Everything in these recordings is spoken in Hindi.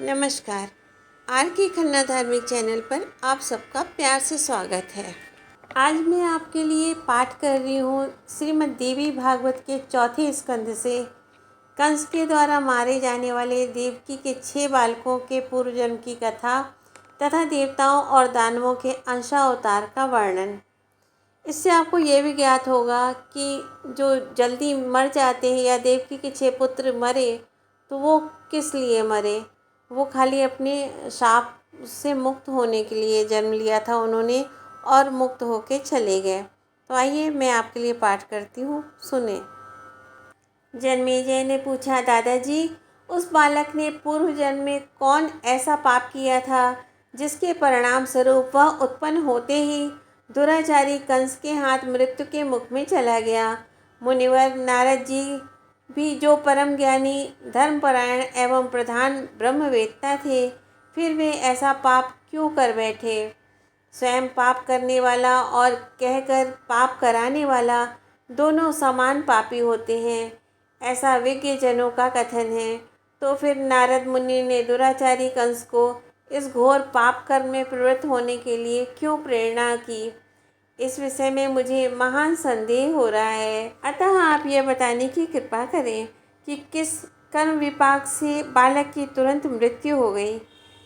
नमस्कार। आर के खन्ना धार्मिक चैनल पर आप सबका प्यार से स्वागत है। आज मैं आपके लिए पाठ कर रही हूँ श्रीमद् देवी भागवत के चौथे स्कंद से कंस के द्वारा मारे जाने वाले देवकी के 6 बालकों के पूर्व जन्म की कथा तथा देवताओं और दानवों के अंशावतार का वर्णन। इससे आपको ये भी ज्ञात होगा कि जो जल्दी मर जाते हैं या देवकी के 6 पुत्र मरे तो वो किस लिए मरे। वो खाली अपने शाप से मुक्त होने के लिए जन्म लिया था उन्होंने और मुक्त होके चले गए। तो आइए मैं आपके लिए पाठ करती हूँ, सुने। जन्मेजय ने पूछा, दादाजी उस बालक ने पूर्व जन्म में कौन ऐसा पाप किया था जिसके परिणाम स्वरूप वह उत्पन्न होते ही दुराचारी कंस के हाथ मृत्यु के मुख में चला गया। मुनिवर नारद जी भी जो परम ज्ञानी धर्मपरायण एवं प्रधान ब्रह्मवेत्ता थे, फिर वे ऐसा पाप क्यों कर बैठे। स्वयं पाप करने वाला और कहकर पाप कराने वाला दोनों समान पापी होते हैं, ऐसा विज्ञजनों का कथन है। तो फिर नारद मुनि ने दुराचारी कंस को इस घोर पाप कर्म में प्रवृत्त होने के लिए क्यों प्रेरणा की, इस विषय में मुझे महान संदेह हो रहा है। अतः आप यह बताने की कृपा करें कि किस कर्म विपाक से बालक की तुरंत मृत्यु हो गई।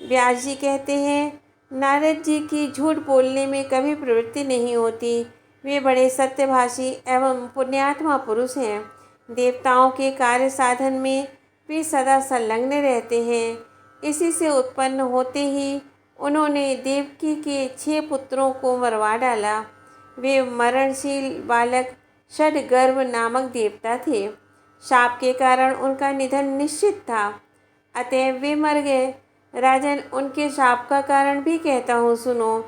व्यास जी कहते हैं, नारद जी की झूठ बोलने में कभी प्रवृत्ति नहीं होती। वे बड़े सत्यभाषी एवं पुण्यात्मा पुरुष हैं। देवताओं के कार्य साधन में वे सदा संलग्न रहते हैं। इसी से उत्पन्न होते ही उन्होंने देवकी के 6 पुत्रों को मरवा डाला। वे मरणशील बालक षडगर्भ नामक देवता थे। शाप के कारण उनका निधन निश्चित था, अतएव वे मर गए। राजन, उनके शाप का कारण भी कहता हूँ, सुनो।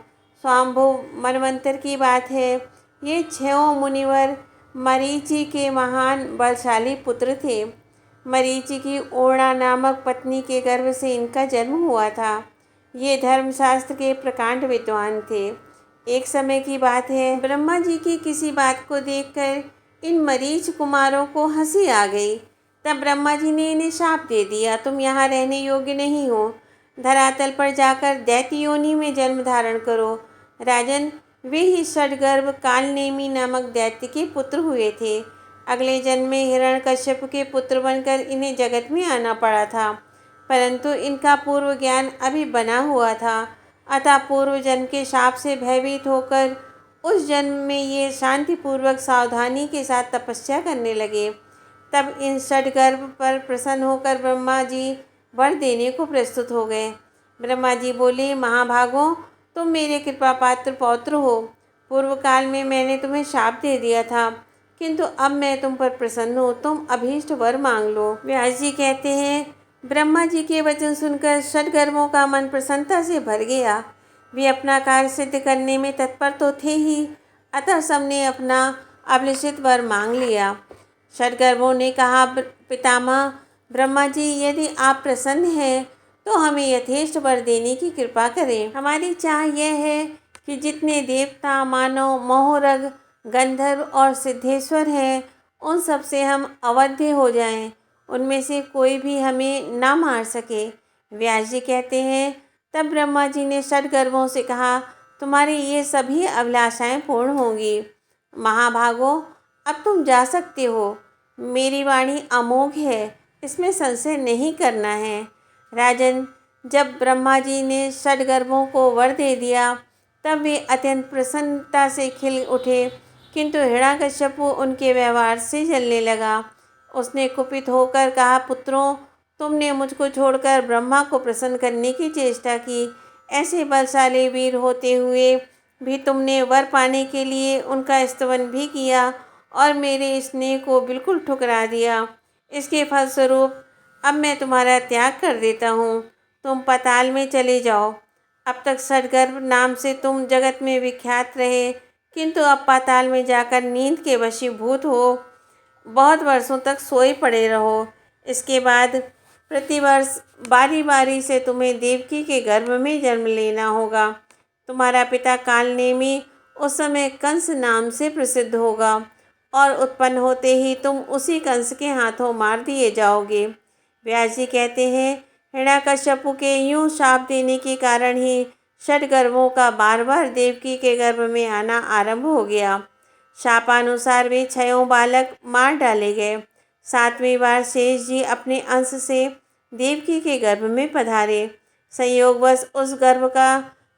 स्वाम्भुव मनवंतर की बात है। ये 6 मुनिवर मरीचि के महान बलशाली पुत्र थे। मरीचि की ओरणा नामक पत्नी के गर्भ से इनका जन्म हुआ था। ये धर्मशास्त्र के प्रकांड विद्वान थे। एक समय की बात है, ब्रह्मा जी की किसी बात को देखकर इन मरीच कुमारों को हंसी आ गई। तब ब्रह्मा जी ने इन्हें शाप दे दिया, तुम यहाँ रहने योग्य नहीं हो, धरातल पर जाकर दैत्य योनि में जन्म धारण करो। राजन, वे ही षडगर्भ कालनेमी नामक दैत्य के पुत्र हुए थे। अगले जन्म में हिरण्यकश्यप के पुत्र बनकर इन्हें जगत में आना पड़ा था, परंतु इनका पूर्व ज्ञान अभी बना हुआ था। अतः पूर्व जन्म के शाप से भयभीत होकर उस जन्म में ये शांतिपूर्वक सावधानी के साथ तपस्या करने लगे। तब इन षडगर्भ पर प्रसन्न होकर ब्रह्मा जी वर देने को प्रस्तुत हो गए। ब्रह्मा जी बोले, महाभागों, तुम मेरे कृपा पात्र पौत्र हो। पूर्व काल में मैंने तुम्हें शाप दे दिया था, किंतु अब मैं तुम पर प्रसन्न हूँ, तुम अभीष्ट वर मांग लो। व्यास जी कहते हैं, ब्रह्मा जी के वचन सुनकर षडगर्भों का मन प्रसन्नता से भर गया। वे अपना कार्य सिद्ध करने में तत्पर तो थे ही, अतः सबने अपना अभिलषित वर मांग लिया। षडगर्भों ने कहा, पितामह ब्रह्मा जी, यदि आप प्रसन्न हैं तो हमें यथेष्ट वर देने की कृपा करें। हमारी चाह यह है कि जितने देवता, मानव, मोहरग, गंधर्व और सिद्धेश्वर हैं, उन सब से हम अवध्य हो जाएं, उनमें से कोई भी हमें ना मार सके। व्यास जी कहते हैं, तब ब्रह्मा जी ने षडगर्भों से कहा, तुम्हारी ये सभी अभिलाषाएं पूर्ण होंगी। महाभागों, अब तुम जा सकते हो। मेरी वाणी अमोघ है, इसमें संशय नहीं करना है। राजन, जब ब्रह्मा जी ने षडगर्भों को वर दे दिया तब वे अत्यंत प्रसन्नता से खिल उठे, किंतु हिरण्यकश्यप उनके व्यवहार से जलने लगा। उसने कुपित होकर कहा, पुत्रों, तुमने मुझको छोड़कर ब्रह्मा को प्रसन्न करने की चेष्टा की। ऐसे बलशाली वीर होते हुए भी तुमने वर पाने के लिए उनका स्तवन भी किया और मेरे स्नेह को बिल्कुल ठुकरा दिया। इसके फलस्वरूप अब मैं तुम्हारा त्याग कर देता हूँ। तुम पाताल में चले जाओ। अब तक षडगर्भ नाम से तुम जगत में विख्यात रहे, किंतु अब पाताल में जाकर नींद के वशीभूत हो बहुत वर्षों तक सोए पड़े रहो। इसके बाद प्रतिवर्ष बारी बारी से तुम्हें देवकी के गर्भ में जन्म लेना होगा। तुम्हारा पिता कालनेमी उस समय कंस नाम से प्रसिद्ध होगा और उत्पन्न होते ही तुम उसी कंस के हाथों मार दिए जाओगे। व्यास जी कहते हैं, हिरण्यकश्यपु के यूं शाप देने के कारण ही षट गर्भों का बार बार देवकी के गर्भ में आना आरंभ हो गया। शापानुसार वे 6 बालक मार डाले गए। 7वीं बार शेष जी अपने अंश से देवकी के गर्भ में पधारे। संयोगवश उस गर्भ का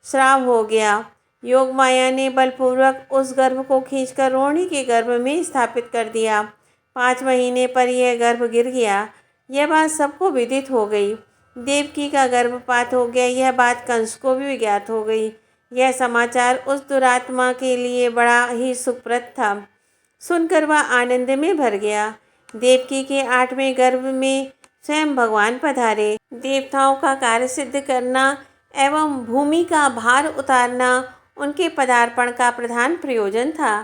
श्राव हो गया। योग माया ने बलपूर्वक उस गर्भ को खींचकर रोहिणी के गर्भ में स्थापित कर दिया। 5 महीने पर यह गर्भ गिर गया। यह बात सबको विदित हो गई। देवकी का गर्भपात हो गया, यह बात कंस को भी ज्ञात हो गई। यह समाचार उस दुरात्मा के लिए बड़ा ही सुखप्रद था। सुनकर वह आनंद में भर गया। देवकी के 8वें गर्भ में स्वयं भगवान पधारे। देवताओं का कार्य सिद्ध करना एवं भूमि का भार उतारना उनके पदार्पण का प्रधान प्रयोजन था।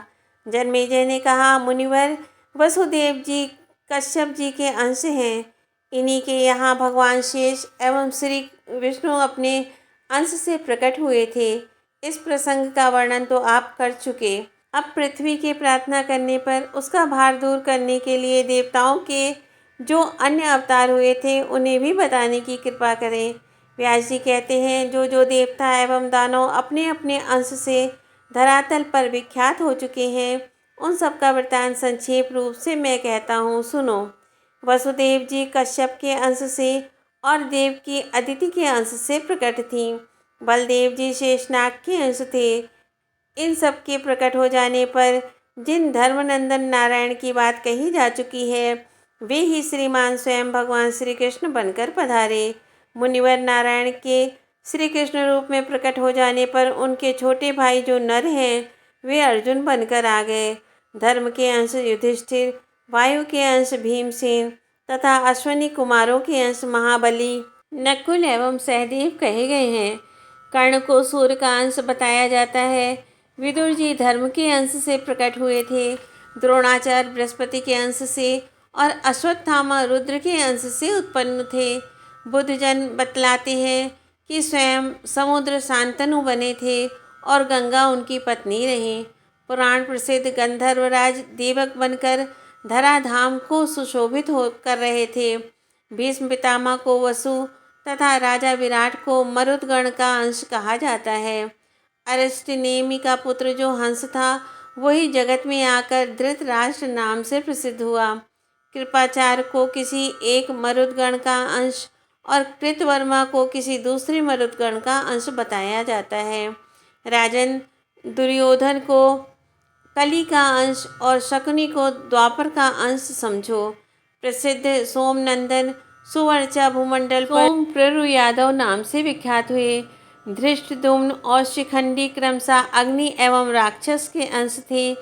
जन्मेजय ने कहा, मुनिवर, वसुदेव जी कश्यप जी के अंश हैं। इन्हीं के यहाँ भगवान शेष एवं श्री विष्णु अपने अंश से प्रकट हुए थे। इस प्रसंग का वर्णन तो आप कर चुके। अब पृथ्वी के प्रार्थना करने पर उसका भार दूर करने के लिए देवताओं के जो अन्य अवतार हुए थे उन्हें भी बताने की कृपा करें। व्यास जी कहते हैं, जो जो देवता एवं दानव अपने अपने अंश से धरातल पर विख्यात हो चुके हैं, उन सब का वृत्तांत संक्षेप रूप से मैं कहता हूँ, सुनो। वसुदेव जी कश्यप के अंश से और देवकी अदिति के अंश से प्रकट थीं। बलदेव जी शेषनाग के अंश थे। इन सब के प्रकट हो जाने पर जिन धर्मनंदन नारायण की बात कही जा चुकी है, वे ही श्रीमान स्वयं भगवान श्री कृष्ण बनकर पधारे। मुनिवर नारायण के श्री कृष्ण रूप में प्रकट हो जाने पर उनके छोटे भाई जो नर हैं, वे अर्जुन बनकर आ गए। धर्म के अंश युधिष्ठिर, वायु के अंश भीमसेन तथा अश्विनी कुमारों के अंश महाबली नकुल एवं सहदेव कहे गए हैं। कर्ण को सूर्य का अंश बताया जाता है। विदुर जी धर्म के अंश से प्रकट हुए थे। द्रोणाचार्य बृहस्पति के अंश से और अश्वत्थामा रुद्र के अंश से उत्पन्न थे। बुद्धजन बतलाते हैं कि स्वयं समुद्र शांतनु बने थे और गंगा उनकी पत्नी रहीं। पुराण प्रसिद्ध गंधर्वराज देवक बनकर धराधाम को सुशोभित हो कर रहे थे। भीष्म पितामह को वसु तथा राजा विराट को मरुदगण का अंश कहा जाता है। अरिष्टनेमि का पुत्र जो हंस था, वही जगत में आकर धृतराष्ट्र नाम से प्रसिद्ध हुआ। कृपाचार्य को किसी एक मरुदगण का अंश और कृतवर्मा को किसी दूसरे मरुदगण का अंश बताया जाता है। राजन, दुर्योधन को कली का अंश और शकुनी को द्वापर का अंश समझो। प्रसिद्ध सोमनंदन सुवर्चा भूमंडल पर सोमप्ररु यादव नाम से विख्यात हुए। धृष्टद्युम्न और शिखंडी क्रमशः अग्नि एवं राक्षस के अंश थे।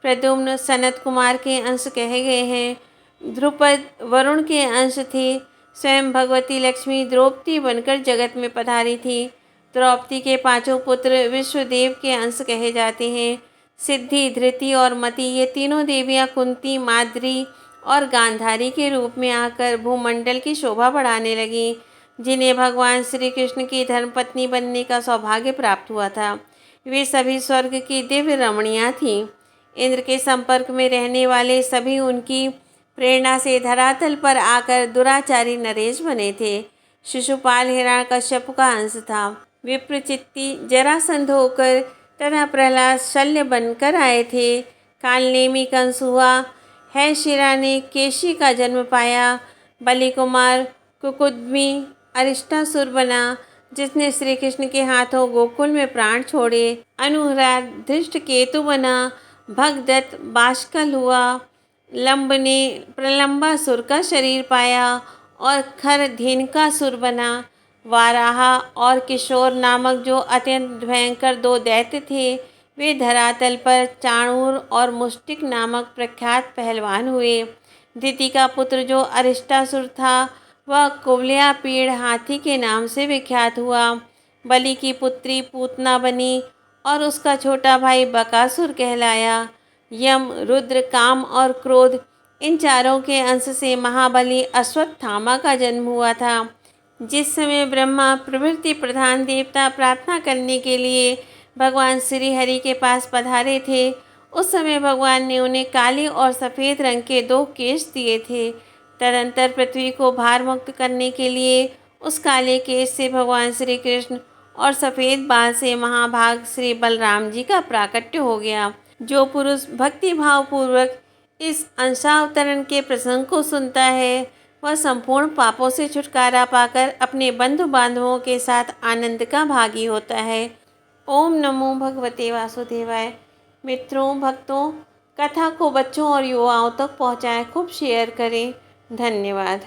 प्रद्युम्न सनत कुमार के अंश कहे गए हैं। ध्रुपद वरुण के अंश थे। स्वयं भगवती लक्ष्मी द्रौपदी बनकर जगत में पधारी थी। द्रौपदी के 5 पुत्र विश्वदेव के अंश कहे जाते हैं। सिद्धि, धृति और मति, ये तीनों देवियाँ कुंती, माद्री और गांधारी के रूप में आकर भूमंडल की शोभा बढ़ाने लगीं, जिन्हें भगवान श्री कृष्ण की धर्मपत्नी बनने का सौभाग्य प्राप्त हुआ था। वे सभी स्वर्ग की दिव्य रमणियाँ थीं। इंद्र के संपर्क में रहने वाले सभी उनकी प्रेरणा से धरातल पर आकर दुराचारी नरेश बने थे। शिशुपाल हिरण्यकश्यप का अंश था। विप्रचित्ति जरासंध होकर तथा प्रहलाद शल्य बनकर आए थे। कालनेमी कंस हुआ। है शिरा ने केशी का जन्म पाया। बलि कुमार कुकुद्मी अरिष्टासुर बना, जिसने श्री कृष्ण के हाथों गोकुल में प्राण छोड़े। अनुहराध धृष्टकेतु बना। भगदत्त बाष्कल हुआ। लंब ने प्रलंबासुर का शरीर पाया और खर धेनुकासुर बना। वाराहा और किशोर नामक जो अत्यंत भयंकर 2 दैत्य थे, वे धरातल पर चाणूर और मुष्टिक नामक प्रख्यात पहलवान हुए। दिति का पुत्र जो अरिष्टासुर था, वह कुवलया पीड़ हाथी के नाम से विख्यात हुआ। बलि की पुत्री पूतना बनी और उसका छोटा भाई बकासुर कहलाया। यम, रुद्र, काम और क्रोध, इन चारों के अंश से महाबली अश्वत्थामा का जन्म हुआ था। जिस समय ब्रह्मा प्रभृति प्रधान देवता प्रार्थना करने के लिए भगवान श्री हरि के पास पधारे थे, उस समय भगवान ने उन्हें काले और सफ़ेद रंग के 2 केश दिए थे। तदंतर पृथ्वी को भार मुक्त करने के लिए उस काले केश से भगवान श्री कृष्ण और सफ़ेद बाल से महाभाग श्री बलराम जी का प्राकट्य हो गया। जो पुरुष भक्ति भाव पूर्वक इस अंशावतरण के प्रसंग को सुनता है वह संपूर्ण पापों से छुटकारा पाकर अपने बंधु बांधवों के साथ आनंद का भागी होता है। ओम नमो भगवते वासुदेवाय। मित्रों, भक्तों, कथा को बच्चों और युवाओं तक पहुँचाएं, खूब शेयर करें। धन्यवाद।